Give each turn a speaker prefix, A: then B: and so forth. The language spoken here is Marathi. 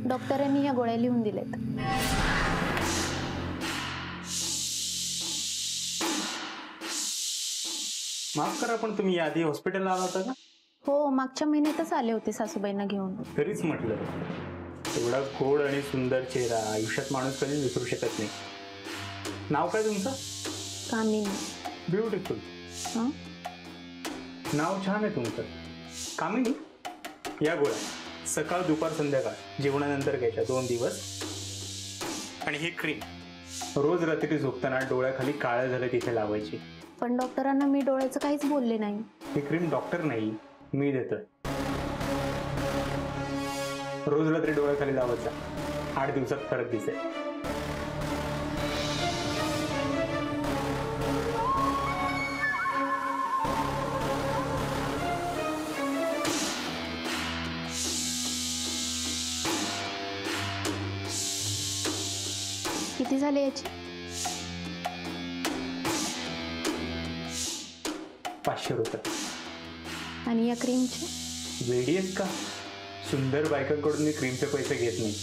A: डॉक्टरांनी ह्या गोळ्या लिहून दिल्यात.
B: माफ करा पण तुम्ही आधी हॉस्पिटलला आला होता का?
A: हो, मागच्या महिन्यातच आले होते सासूबाईंना घेऊन.
B: तरीच म्हटलं, एवढा गोड आणि सुंदर चेहरा आयुष्यात माणूस कधीच विसरू शकत नाही. नाव काय तुमचं?
A: कामिनी.
B: ब्युटिफुल. नाव छान आहे तुमचं. कामिनी. या गोळ्या सकाळ दुपार संध्याकाळ जेवणानंतर घ्यायच्या 2 दिवस. आणि ही क्रीम रोज रात्री झोपताना डोळ्याखाली काळं झालं तिथे लावायची.
A: पण डॉक्टरांना मी डोळ्याचं काहीच बोलले नाही.
B: ही क्रीम डॉक्टर नाही, मी देतोय. रोज रात्री डोळ्याखाली लावायचा. 8 दिवसात फरक दिसेल.
A: किती झाले याचे?
B: 500 रुपये.
A: आणि या क्रीमचे?
B: वेडी आहेत का? सुंदर बायकांकडून मी क्रीमचे पैसे घेत नाही.